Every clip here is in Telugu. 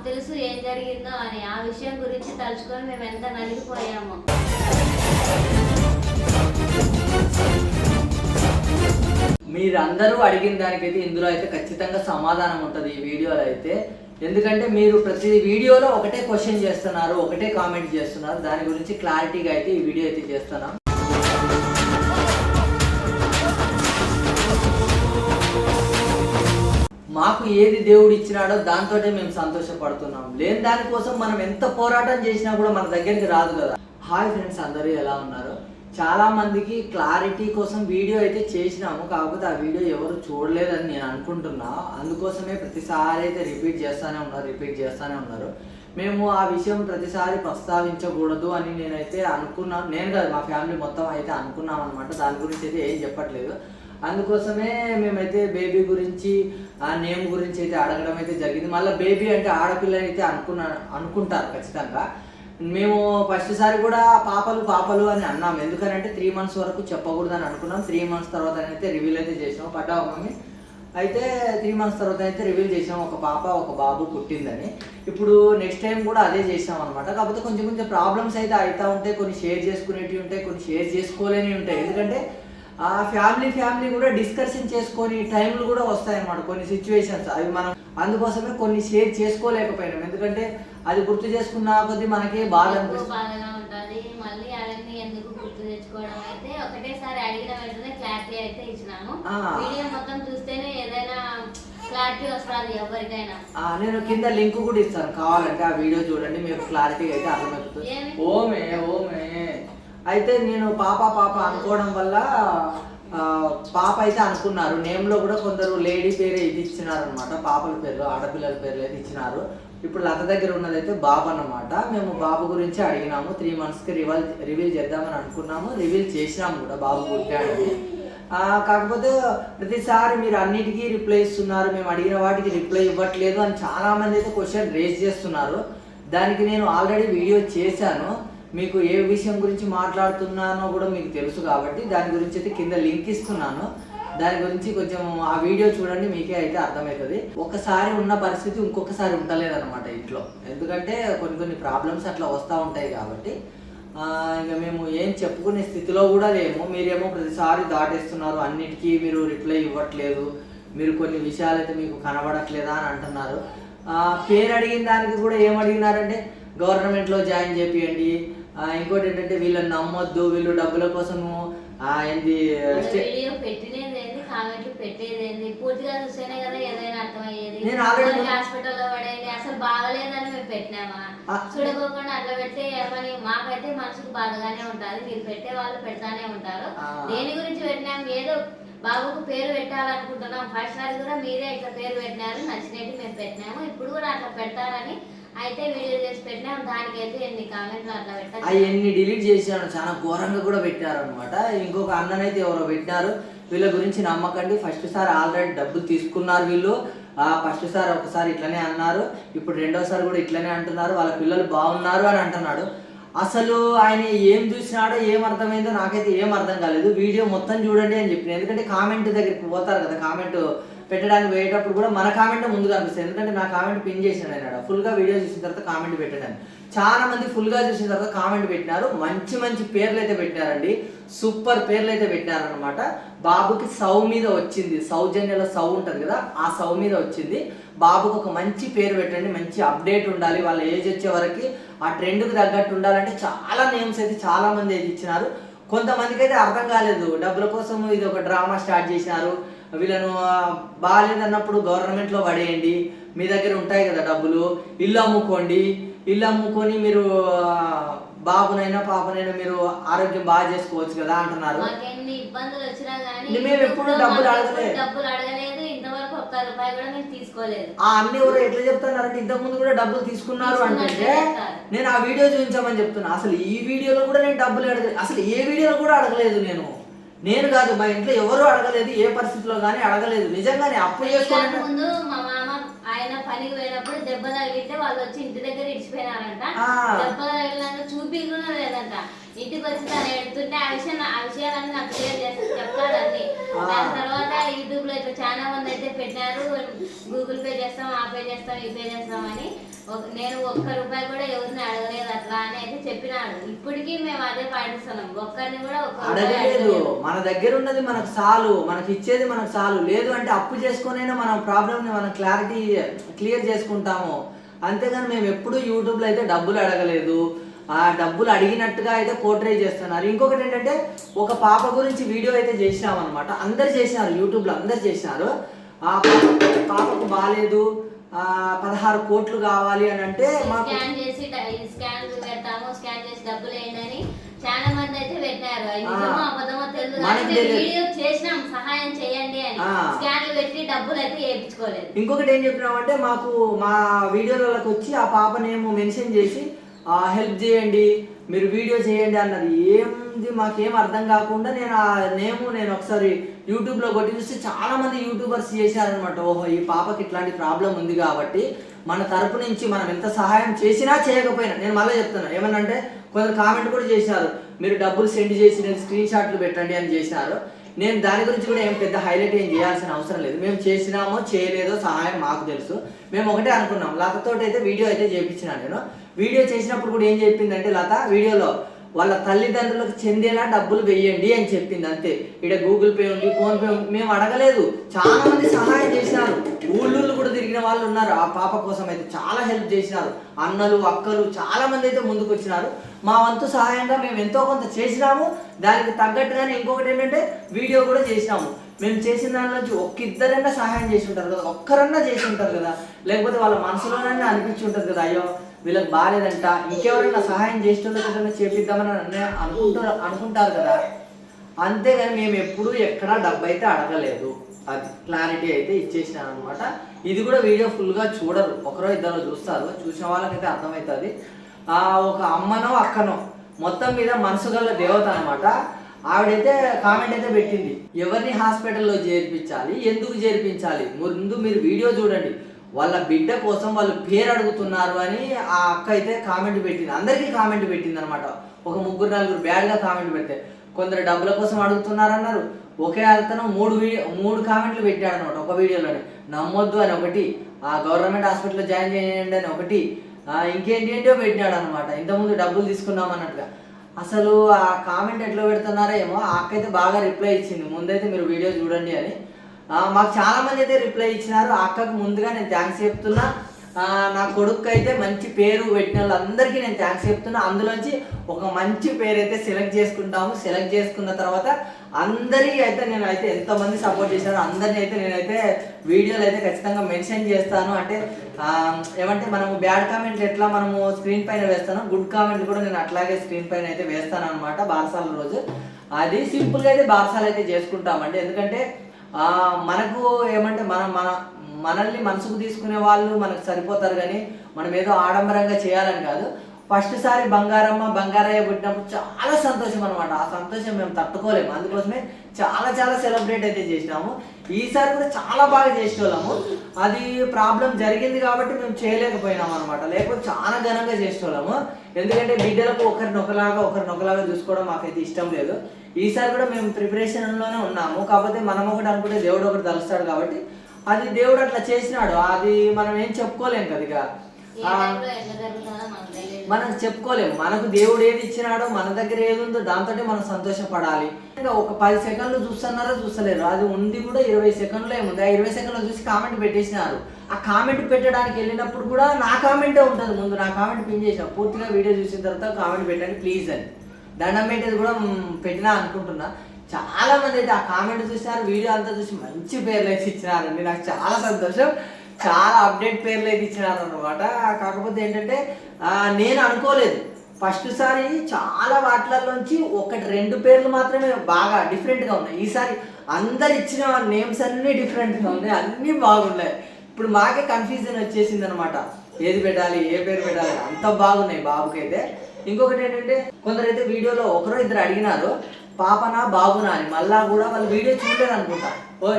తెలుసు ఏం జరిగిందో అని. ఆ విషయం గురించి తలుచుకొని మేము ఎంత నలిగిపోయామో. మీరందరూ అడిగిన దానికైతే ఇందులో అయితే ఖచ్చితంగా సమాధానం ఉంటుంది ఈ వీడియోలో అయితే. ఎందుకంటే మీరు ప్రతి వీడియోలో ఒకటే క్వశ్చన్ చేస్తున్నారు, ఒకటే కామెంట్ చేస్తున్నారు. దాని గురించి క్లారిటీగా అయితే ఈ వీడియో అయితే చేస్తున్నాం. మాకు ఏది దేవుడు ఇచ్చినాడో దాంతో మేము సంతోషపడుతున్నాం. లేని దానికోసం మనం ఎంత పోరాటం చేసినా కూడా మన దగ్గరికి రాదు కదా. హాయ్ ఫ్రెండ్స్, అందరూ ఎలా ఉన్నారు? చాలా మందికి క్లారిటీ కోసం వీడియో అయితే చేసినాము, కాకపోతే ఆ వీడియో ఎవరు చూడలేదని నేను అనుకుంటున్నా. అందుకోసమే ప్రతిసారి అయితే రిపీట్ చేస్తూనే ఉన్నారు. మేము ఆ విషయం ప్రతిసారి ప్రస్తావించకూడదు అని నేనైతే అనుకున్నాను. నేను కాదు, మా ఫ్యామిలీ మొత్తం అయితే అనుకున్నాం అనమాట. దాని గురించి అయితే ఏం చెప్పట్లేదు. అందుకోసమే మేమైతే బేబీ గురించి, ఆ నేమ్ గురించి అయితే అడగడం అయితే జరిగింది. మళ్ళీ బేబీ అంటే ఆడపిల్ల అయితే అనుకుంటారు ఖచ్చితంగా. మేము ఫస్ట్ సారి కూడా పాపలు అని అన్నాం. ఎందుకనంటే 3 months వరకు చెప్పకూడదని అనుకున్నాం. 3 months తర్వాత అయితే రివీల్ అయితే చేసాము. పడ్డావు మమ్మీ? అయితే 3 months తర్వాత అయితే రివీల్ చేసాము, ఒక పాప ఒక బాబు పుట్టిందని. ఇప్పుడు నెక్స్ట్ టైం కూడా అదే చేసాం అనమాట. కాకపోతే కొంచెం ప్రాబ్లమ్స్ అయితే అవుతూ ఉంటాయి. కొన్ని షేర్ చేసుకునేవి ఉంటాయి, కొన్ని షేర్ చేసుకోలేనివి ఉంటాయి. ఎందుకంటే ఆ ఫ్యామిలీ కూడా డిస్కషన్ చేసుకొని టైంలు కూడా వస్తాయన్నమాట, కొన్ని సిచ్యువేషన్స్. అవి మనం అందుకోసమే కొన్ని షేర్ చేసుకోలేకపోయినాం. ఎందుకంటే అది గుర్తు చేసుకున్న కొద్దీ మనకి బాధ బాధగా ఉంటుంది. మళ్ళీ అవన్నీ ఎందుకు గుర్తు తెచ్చుకోవడం అయితే ఒకటేసారి అడిగిన వెంటనే క్లారిటీ అయితే ఇచ్చినాము. వీడియో మొత్తం చూస్తేనే ఏదైనా క్లారిటీ వస్తుంది ఎవరికైనా. నేను కింద లింక్ కూడా ఇస్తాను, కావాలంటే ఆ వీడియో చూడండి, మీకు క్లారిటీ అయితే అర్థమవుతుంది. ఓమే అయితే నేను పాప అనుకోవడం వల్ల పాప అయితే అనుకున్నారు. నేమ్లో కూడా కొందరు లేడీ పేరే ఇది ఇచ్చినారు అనమాట. పాపల పేర్లు, ఆడపిల్లల పేర్లు అయితే ఇచ్చినారు. ఇప్పుడు లత దగ్గర ఉన్నదైతే బాబు అన్నమాట. మేము బాబు గురించి అడిగినాము. 3 monthsకి రివీల్ చేద్దామని అనుకున్నాము. రివీల్ చేసినాము కూడా, బాబు పుట్టాడని. కాకపోతే ప్రతిసారి మీరు అన్నిటికీ రిప్లై ఇస్తున్నారు, మేము అడిగిన వాటికి రిప్లై ఇవ్వట్లేదు అని చాలామంది అయితే క్వశ్చన్ రేజ్ చేస్తున్నారు. దానికి నేను ఆల్రెడీ వీడియో చేశాను. మీకు ఏ విషయం గురించి మాట్లాడుతున్నానో కూడా మీకు తెలుసు కాబట్టి దాని గురించి అయితే కింద లింక్ ఇస్తున్నాను. దాని గురించి కొంచెం ఆ వీడియో చూడండి, మీకే అయితే అర్థమవుతుంది. ఒకసారి ఉన్న పరిస్థితి ఇంకొకసారి ఉండలేదన్నమాట ఇంట్లో. ఎందుకంటే కొన్ని ప్రాబ్లమ్స్ అట్లా వస్తూ ఉంటాయి కాబట్టి ఇంకా మేము ఏం చెప్పుకునే స్థితిలో కూడా లేము. మీరేమో ప్రతిసారి దాటేస్తున్నారు, అన్నిటికీ మీరు రిప్లై ఇవ్వట్లేదు, మీరు కొన్ని విషయాలు అయితే మీకు కనబడట్లేదా అని అంటున్నారు. పేరు అడిగిన దానికి కూడా ఏమడిగినారంటే గవర్నమెంట్లో జాయిన్ చేపియండి, ఇంకోటి ఏంటంటే వీళ్ళని నమ్మొద్దు, వీళ్ళు డబ్బుల కోసము పూర్తిగా చూస్తేనే కదా ఏదైనా అర్థమయ్యేది. నేను ఆల్రెడీ హాస్పిటల్లో పడేది అసలు బాగలేదని మేము పెట్టినామా, చూడకోకుండా అట్లా పెడితే ఏమని మాకైతే మనసుకు బాధగానే ఉంటుంది. మీరు పెట్టే వాళ్ళు పెడతానే ఉంటారు. దేని గురించి పెట్టినాం, ఏదో బాబుకు పేరు పెట్టాలనుకుంటున్నాం. ఫస్ట్ సారి కూడా మీరే ఇట్లా పేరు పెట్టినారు, నచ్చినట్టు మేము పెట్టినాము. ఇప్పుడు కూడా అట్లా పెడతారని అయితే వీడియో చేసి పెట్టినాం. దానికైతే ఎన్ని కామెంట్లు అట్లా పెట్టారు, అవన్నీ డిలీట్ చేశాను. చాలా ఘోరంగా కూడా పెట్టారు అనమాట. ఇంకొక అన్ననైతే ఎవరో పెట్టినారు, వీళ్ళ గురించి నమ్మకండి, ఫస్ట్ సారి ఆల్రెడీ డబ్బులు తీసుకున్నారు వీళ్ళు. ఫస్ట్ సారి ఒకసారి ఇట్లనే అన్నారు, ఇప్పుడు రెండోసారి కూడా ఇట్లనే అంటున్నారు, వాళ్ళ పిల్లలు బాగున్నారు అని అంటున్నాడు. అసలు ఆయన ఏం చూసినాడో ఏం అర్థమైందో నాకైతే ఏం అర్థం కాలేదు. వీడియో మొత్తం చూడండి అని చెప్పిన. ఎందుకంటే కామెంట్ దగ్గరికి పోతారు కదా, కామెంట్ పెట్టడానికి పోయేటప్పుడు కూడా మన కామెంట్ ముందుగా అనిపిస్తుంది. ఎందుకంటే నా కామెంట్ పిన్ చేసినాడు ఆయన, ఫుల్గా వీడియో చూసిన తర్వాత కామెంట్ పెట్టాను. చాలా మంది ఫుల్గా చూసిన తర్వాత కామెంట్ పెట్టినారు, మంచి పేర్లు అయితే పెట్టినారండి, సూపర్ పేర్లు అయితే పెట్టినారనమాట. బాబుకి సౌ మీద వచ్చింది, సౌజన్యలో సౌ ఉంటుంది కదా, ఆ సౌ మీద వచ్చింది. బాబుకి ఒక మంచి పేరు పెట్టండి, మంచి అప్డేట్ ఉండాలి, వాళ్ళ ఏజ్ వచ్చే వరకు ఆ ట్రెండ్కి తగ్గట్టు ఉండాలంటే చాలా నేమ్స్ అయితే చాలా మంది అయితే ఇచ్చినారు. కొంతమందికి అయితే అర్థం కాలేదు, డబ్బుల కోసం ఇది ఒక డ్రామా స్టార్ట్ చేసినారు. వీళ్ళను బాగాలేదన్నప్పుడు గవర్నమెంట్లో పడేయండి, మీ దగ్గర ఉంటాయి కదా డబ్బులు, ఇల్లు అమ్ముకొని మీరు బాబునైనా పాపనైనా మీరు ఆరోగ్యం బాగా చేసుకోవచ్చు కదా అంటున్నారు. మేము ఎప్పుడు డబ్బులు అడగలేదు, ఇంతవరకు ఒక్క రూపాయి కూడా మేము తీసుకోలేదు. అన్ని ఎవరు ఎట్లా చెప్తున్నారంటే ఇంతకు ముందు కూడా డబ్బులు తీసుకున్నారు అంటే నేను ఆ వీడియో చూపించామని చెప్తున్నా. అసలు ఈ వీడియోలో కూడా నేను డబ్బులు అసలు ఏ వీడియోలో కూడా అడగలేదు. నేను కాదు, మా ఇంట్లో ఎవరు అడగలేదు, ఏ పరిస్థితిలో కానీ అడగలేదు. నిజంగానే అప్పు చేసుకోవడం ముందు మా మామ ఆయన పనికి పోయినప్పుడు దెబ్బ తగిలితే వాళ్ళు వచ్చి ఇంటి దగ్గర ఇడిచిపోయినారంట. దెబ్బ తగిలినాక చూపించడం లేదంట. ఇంటికి వచ్చి తను ఎడుతుంటే ఆ విషయాలన్నీ నాకు క్లియర్ చేసి చెప్తాడన్ని. దాని తర్వాత యూట్యూబ్ లో ఇట్లా చాలా మంది అయితే పెట్టారు, గూగుల్ పే చేస్తాం, ఆ పే చేస్తాం, ఈ పే చేస్తాం అని. నేను ఒక్క రూపాయి కూడా ఎవరిని అడగలేదు అట్లా అని అయితే చెప్పినాడు. ఇప్పటికీ మేము అదే పాటిస్తున్నాం, ఒక్కరిని కూడా అడగలేదు. మన దగ్గర ఉన్నది మనకు చాలు, మనకి ఇచ్చేది మనకు చాలు. లేదు అంటే అప్పు చేసుకునైనా మనం ప్రాబ్లమ్ని మనం క్లియర్ చేసుకుంటాము. అంతేగాని మేము ఎప్పుడు యూట్యూబ్లో అయితే డబ్బులు అడగలేదు. ఆ డబ్బులు అడిగినట్టుగా అయితే పోర్ట్రే చేస్తున్నారు. ఇంకొకటి ఏంటంటే ఒక పాప గురించి వీడియో అయితే చేసినాం అనమాట. అందరు చేసినారు, యూట్యూబ్లో అందరు చేసినారు. ఆ పాపకు బాగాలేదు, 16 కోట్లు కావాలి అని అంటే స్కాన్ చేసి పెడతాము, స్కాన్ చేసి డబ్బులు ఏంటని చాలా మంది అయితే పెట్టారు. నిజమో అబద్ధమో తెలియదు, వీడియో చేసినాం సహాయం చేయండి అని, స్కాన్లు పెట్టి డబ్బులు అయితే వేయించుకోలేదు. ఇంకొకటి ఏం చెప్పినామంటే మాకు మా వీడియోలకు వచ్చి ఆ పాపనేమో మెన్షన్ చేసి హెల్ప్ చేయండి, మీరు వీడియో చేయండి అన్నది. ఏంది మాకేం అర్థం కాకుండా నేను ఒకసారి యూట్యూబ్లో కొట్టి చూస్తే చాలా మంది యూట్యూబర్స్ చేశారనమాట. ఓహో ఈ పాపకి ఇట్లాంటి ప్రాబ్లం ఉంది కాబట్టి మన తరపు నుంచి మనం ఎంత సహాయం చేసినా చేయకపోయినా, నేను మళ్ళీ చెప్తున్నాను ఏమనంటే కొందరు కామెంట్ కూడా చేశారు, మీరు డబ్బులు సెండ్ చేసి నేను స్క్రీన్ షాట్లు పెట్టండి అని చేశారు. నేను దాని గురించి కూడా ఏం పెద్ద హైలైట్ ఏం చేయాల్సిన అవసరం లేదు. మేము చేసినామో చేయలేదో సహాయం మాకు తెలుసు. మేము ఒకటే అనుకున్నాం, లతతో అయితే వీడియో అయితే చేయించినాను. నేను వీడియో చేసినప్పుడు కూడా ఏం చెప్పిందంటే లత వీడియోలో వాళ్ళ తల్లిదండ్రులకు చెందేలా డబ్బులు వెయ్యండి అని చెప్పింది. అంతే. ఇక్కడ గూగుల్ పే ఉంది, ఫోన్ పే ఉంది, మేము అడగలేదు. చాలా మంది సహాయం చేసినారు, ఊళ్ళూళ్ళు కూడా తిరిగిన వాళ్ళు ఉన్నారు. ఆ పాప కోసం అయితే చాలా హెల్ప్ చేసినారు. అన్నలు అక్కలు చాలా మంది అయితే ముందుకు వచ్చినారు. మా వంతు సహాయంగా మేము ఎంతో కొంత చేసినాము. దానికి తగ్గట్టుగానే ఇంకొకటి ఏంటంటే వీడియో కూడా చేసినాము. మేము చేసిన దాని నుంచి ఒక్కిద్దరైనా సహాయం చేసి ఉంటారు కదా, ఒక్కరన్నా చేసి ఉంటారు కదా, లేకపోతే వాళ్ళ మనసులోనైనా అనిపించి ఉంటుంది కదా, అయ్యో వీళ్ళకి బాగాలేదంట, ఇంకెవరైనా సహాయం చేసేటోళ్ళకి చేపిద్దామని అనుకుంటారు కదా. అంతేగాని మేము ఎప్పుడు ఎక్కడా డబ్బు అయితే అడగలేదు. అది క్లారిటీ అయితే ఇచ్చేసినాను అనమాట. ఇది కూడా వీడియో ఫుల్గా చూడరు, ఒకరో ఇద్దరు చూస్తారు. చూసిన వాళ్ళకైతే అర్థమవుతుంది. ఒక అమ్మనో అక్కనో మొత్తం మీద మనసు గల దేవత అనమాట. ఆవిడైతే కామెంట్ అయితే పెట్టింది, ఎవరిని హాస్పిటల్లో చేర్పించాలి, ఎందుకు చేర్పించాలి, ముందు మీరు వీడియో చూడండి, వాళ్ళ బిడ్డ కోసం వాళ్ళు పేరు అడుగుతున్నారు అని ఆ అక్క అయితే కామెంట్ పెట్టింది. అందరికీ కామెంట్ పెట్టింది అనమాట. ఒక 3-4 బ్యాడ్గా కామెంట్ పెడితే కొందరు డబ్బుల కోసం అడుగుతున్నారన్నారు. ఒకే అతను 3 కామెంట్లు పెట్టాడు అనమాట ఒక వీడియోలోనే. నమ్మొద్దు అని ఒకటి, గవర్నమెంట్ హాస్పిటల్లో జాయిన్ చేయండి అని ఒకటి, ఇంకేంటో పెట్టినాడు అనమాట. ఇంతకుముందు డబ్బులు తీసుకున్నాం అన్నట్టుగా. అసలు ఆ కామెంట్ ఎట్లా పెడుతున్నారో ఏమో. ఆ అక్క అయితే బాగా రిప్లై ఇచ్చింది, ముందైతే మీరు వీడియో చూడండి అని. మాకు చాలా మంది అయితే రిప్లై ఇచ్చినారు. ఆ అక్కకు ముందుగా నేను థ్యాంక్స్ చెప్తున్నా. నా కొడుకు అయితే మంచి పేరు పెట్టిన వాళ్ళందరికీ నేను థ్యాంక్స్ చెప్తున్నా. అందులోంచి ఒక మంచి పేరు అయితే సెలెక్ట్ చేసుకుంటాము. సెలెక్ట్ చేసుకున్న తర్వాత అందరికీ అయితే నేనైతే ఎంతమంది సపోర్ట్ చేశారో అందరినీ అయితే నేనైతే వీడియోలు అయితే ఖచ్చితంగా మెన్షన్ చేస్తాను. అంటే ఏమంటే మనము బ్యాడ్ కామెంట్లు ఎట్లా మనము స్క్రీన్ పైన వేస్తాను, గుడ్ కామెంట్లు కూడా నేను అట్లాగే స్క్రీన్ పైన అయితే వేస్తాను అనమాట. బారసాల రోజు అది సింపుల్గా అయితే బారసాలు అయితే చేసుకుంటామండి. ఎందుకంటే మనకు ఏమంటే మనల్ని మనసుకు తీసుకునే వాళ్ళు మనకు సరిపోతారు, కానీ మనం ఏదో ఆడంబరంగా చేయాలని కాదు. ఫస్ట్ సారి బంగారయ్య పుట్టినప్పుడు చాలా సంతోషం అనమాట. ఆ సంతోషం మేము తట్టుకోలేము. అందుకోసమే చాలా సెలబ్రేట్ అయితే చేసినాము. ఈసారి కూడా చాలా బాగా చేసేవాళ్ళము. అది ప్రాబ్లం జరిగింది కాబట్టి మేము చేయలేకపోయినాము అనమాట. లేకపోతే చాలా ఘనంగా చేసేవాళ్ళము. ఎందుకంటే బిడ్డలకు ఒకరినొకలాగా చూసుకోవడం మాకైతే ఇష్టం లేదు. ఈసారి కూడా మేము ప్రిపరేషన్లోనే ఉన్నాము. కాకపోతే మనం ఒకటి అనుకుంటే దేవుడు ఒకటి తలుస్తాడు కాబట్టి అది దేవుడు అట్లా చేసినాడు. అది మనం ఏం చెప్పుకోలేము కదా, మనం చెప్పుకోలేము. మనకు దేవుడు ఏది ఇచ్చినాడో, మన దగ్గర ఏది ఉందో దాంతో మనం సంతోషపడాలి. ఇంకా ఒక 10 సెకండ్లు చూస్తున్నారో చూస్తలేరు, అది ఉంది కూడా 20 సెకండ్లో ఏముంది. ఆ 20 సెకండ్లు చూసి కామెంట్ పెట్టేసినారు. ఆ కామెంట్ పెట్టడానికి వెళ్ళినప్పుడు కూడా నా కామెంటే ఉంటుంది ముందు. నా కామెంట్ పిన్ చేసిన పూర్తిగా వీడియో చూసిన తర్వాత కామెంట్ పెట్టండి ప్లీజ్ అని దండం పెట్టేది కూడా పెట్టినా అనుకుంటున్నా. చాలా మంది అయితే ఆ కామెంట్ చూసినారు, వీడియో అంతా చూసి మంచి పేర్లు అయితే ఇచ్చినారండి. నాకు చాలా సంతోషం. చాలా అప్డేట్ పేర్లు అయితే ఇచ్చినారు అనమాట. కాకపోతే ఏంటంటే నేను అనుకోలేదు. ఫస్ట్ సారి చాలా వాటిలలోంచి 1-2 పేర్లు మాత్రమే బాగా డిఫరెంట్గా ఉన్నాయి. ఈసారి అందరు ఇచ్చిన నేమ్స్ అన్నీ డిఫరెంట్గా ఉన్నాయి, అన్నీ బాగున్నాయి. ఇప్పుడు మాకే కన్ఫ్యూజన్ వచ్చేసింది అనమాట, ఏది పెట్టాలి, ఏ పేరు పెట్టాలి. అంత బాగున్నాయి బాబుకైతే. ఇంకొకటి ఏంటంటే కొందరైతే వీడియోలో 1-2 అడిగినారు పాపనా బాబునా అని. మళ్ళా కూడా వాళ్ళు వీడియో చూడలేదు అనుకుంటా.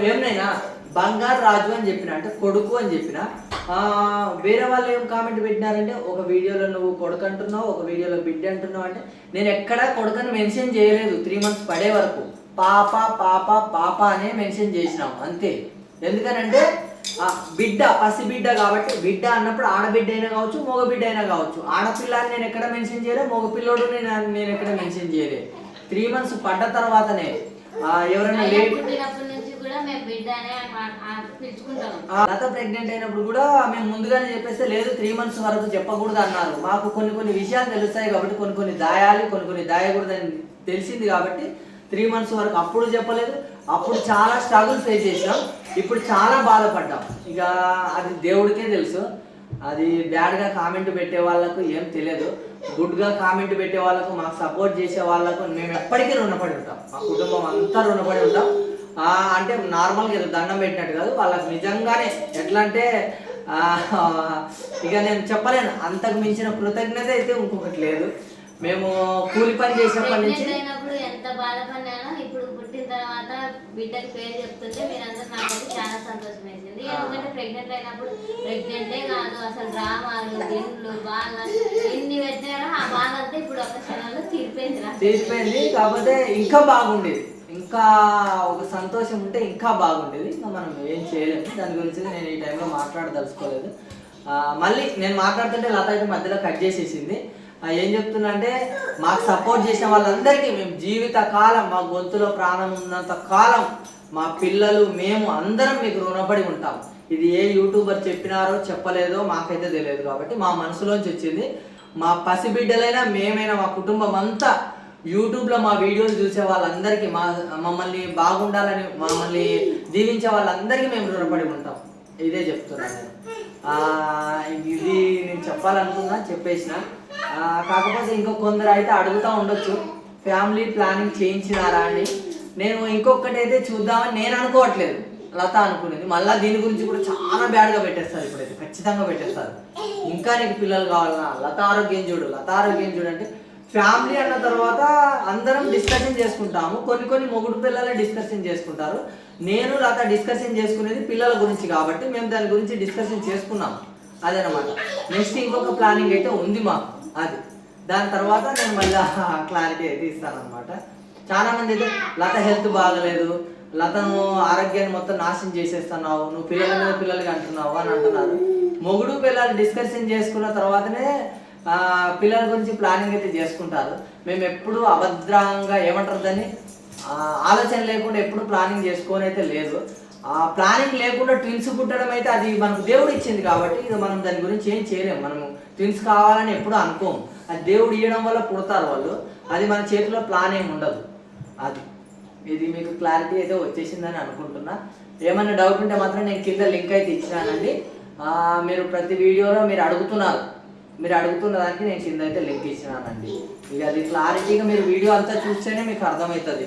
ఏమైనా బంగారు రాజు అని చెప్పిన, అంటే కొడుకు అని చెప్పిన. వేరే వాళ్ళు ఏం కామెంట్ పెట్టినారంటే ఒక వీడియోలో నువ్వు కొడుకు అంటున్నావు, ఒక వీడియోలో బిడ్డ అంటున్నావు. అంటే నేను ఎక్కడా కొడుకుని మెన్షన్ చేయలేదు. 3 months పడే వరకు పాప పాప పాప అనే మెన్షన్ చేసినాము అంతే. ఎందుకనంటే బిడ్డ పసి బిడ్డ కాబట్టి బిడ్డ అన్నప్పుడు ఆడబిడ్డ అయినా కావచ్చు మగ బిడ్డ అయినా కావచ్చు. ఆడపిల్లని నేను ఎక్కడ మెన్షన్ చేయలే, మగ పిల్లోడు నేను ఎక్కడ మెన్షన్ చేయలే. 3 months పడ్డ తర్వాతనే ఎవరైనా లేట్ లత ప్రెగ్నెంట్ అయినప్పుడు కూడా మేము ముందుగానే చెప్పేస్తే లేదు 3 months వరకు చెప్పకూడదు అన్నారు. మాకు కొన్ని విషయాలు తెలుస్తాయి కాబట్టి కొన్ని దాయాలి, కొన్ని దాయకూడదని తెలిసింది కాబట్టి 3 months వరకు అప్పుడు చెప్పలేదు. అప్పుడు చాలా స్ట్రగుల్ ఫేస్ చేసాం, ఇప్పుడు చాలా బాధపడ్డాం. ఇక అది దేవుడికే తెలుసు. అది బ్యాడ్గా కామెంట్ పెట్టే వాళ్ళకు ఏం తెలియదు, గుడ్గా కామెంట్ పెట్టే వాళ్ళకు, మాకు సపోర్ట్ చేసే వాళ్ళకు మేము ఎప్పటికీ రుణపడి ఉంటాం. మా కుటుంబం అంతా రుణపడి ఉంటాం. అంటే నార్మల్గా ఏదో దండం పెట్టినట్టు కాదు, వాళ్ళకు నిజంగానే ఎట్లా అంటే ఇక నేను చెప్పలేను, అంతకు మించిన కృతజ్ఞత అయితే ఇంకొకటి లేదు. మేము కూలి పని చేసినప్పటి నుంచి ఎంత బాధపడినానో ఇప్పుడు పుట్టిన తర్వాత బిడ్డకి పేరు చెప్తుంటే మీరందరూ నాకైతే చాలా సంతోషం వేసింది. ఎందుకంటే ప్రెగ్నెంట్ అయినప్పుడు ప్రెగ్నెంటే కాదు అసలు డ్రామాలు దిండ్లు బాగా ఎన్ని పెట్టినారో ఆ బాధ అంతా ఇప్పుడు ఒక క్షణంలో తీరిపోయింది. కాకపోతే ఇంకా బాగుండేది, ఇంకా ఒక సంతోషం ఉంటే ఇంకా బాగుండేది. ఇంకా మనం ఏం చేయలేము, దాని గురించి నేను ఈ టైంలో మాట్లాడదలుచుకోలేదు. మళ్ళీ నేను మాట్లాడుతుంటే లత అయితే మధ్యలో కట్ చేసేసింది. ఏం చెప్తున్నా అంటే మాకు సపోర్ట్ చేసిన వాళ్ళందరికీ మేము జీవిత కాలం, మా గొంతులో ప్రాణం ఉన్నంత కాలం మా పిల్లలు మేము అందరం మీకు రుణపడి ఉంటాం. ఇది ఏ యూట్యూబర్ చెప్పినారో చెప్పలేదో మాకైతే తెలియదు కాబట్టి మా మనసులోంచి వచ్చింది. మా పసిబిడ్డలైనా మేమైనా మా కుటుంబం అంతా యూట్యూబ్లో మా వీడియోలు చూసే వాళ్ళందరికీ మమ్మల్ని బాగుండాలని మమ్మల్ని దీవించే వాళ్ళందరికీ మేము రుణపడి ఉంటాం. ఇదే చెప్తున్నాను నేను. ఇది నేను చెప్పాలనుకున్నా, చెప్పేసిన. కాకపోతే ఇంకో కొందరు అయితే అడుగుతూ ఉండొచ్చు ఫ్యామిలీ ప్లానింగ్ చేయించినారా అని. నేను ఇంకొకటి అయితే చూద్దామని నేను అనుకోవట్లేదు, లత అనుకునేది. మళ్ళీ దీని గురించి కూడా చాలా బ్యాడ్గా పెట్టేస్తారు, ఇప్పుడైతే ఖచ్చితంగా పెట్టేస్తారు. ఇంకా నీకు పిల్లలు కావాలన్నా లత ఆరోగ్యం చూడు, లత ఆరోగ్యం చూడు అంటే ఫ్యామిలీ అన్న తర్వాత అందరం డిస్కషన్ చేసుకుంటాము. కొన్ని మొగుడు పిల్లలే డిస్కషన్ చేసుకుంటారు. నేను లత డిస్కషన్ చేసుకునేది పిల్లల గురించి కాబట్టి మేము దాని గురించి డిస్కషన్ చేసుకున్నాము. అదనమాట. నెక్స్ట్ ఇంకొక ప్లానింగ్ అయితే ఉంది మాకు, అది దాని తర్వాత నేను మళ్ళీ క్లారిటీ అయితే ఇస్తానమాట. చాలా మంది అయితే లత హెల్త్ బాగలేదు, లతను ఆరోగ్యాన్ని మొత్తం నాశనం చేసేస్తున్నావు, నువ్వు పిల్లల మీద పిల్లలకి అంటున్నావు అని అంటున్నారు. మొగుడు పిల్లలు డిస్కషన్ చేసుకున్న తర్వాతనే పిల్లల గురించి ప్లానింగ్ అయితే చేసుకుంటారు. మేము ఎప్పుడు అభద్రంగా ఏమంటారు దాన్ని ఆలోచన లేకుండా ఎప్పుడు ప్లానింగ్ చేసుకొని అయితే లేదు. ప్లానింగ్ లేకుండా ట్విన్స్ పుట్టడం అయితే అది మనకు దేవుడు ఇచ్చింది కాబట్టి ఇది మనం దాని గురించి ఏం చేయలేము. మనము ట్విన్స్ కావాలని ఎప్పుడు అనుకోము, అది దేవుడు ఇవ్వడం వల్ల పుడతారు వాళ్ళు, అది మన చేతిలో ప్లాన్ ఏమి ఉండదు. అది ఇది మీకు క్లారిటీ అయితే వచ్చేసిందని అనుకుంటున్నా. ఏమైనా డౌట్ ఉంటే మాత్రం నేను కింద లింక్ అయితే ఇచ్చినానండి. మీరు ప్రతి వీడియోలో మీరు అడుగుతున్న దానికి నేను కింద అయితే లింక్ ఇచ్చినానండి. ఇక అది క్లారిటీగా మీరు వీడియో అంతా చూస్తేనే మీకు అర్థమవుతుంది.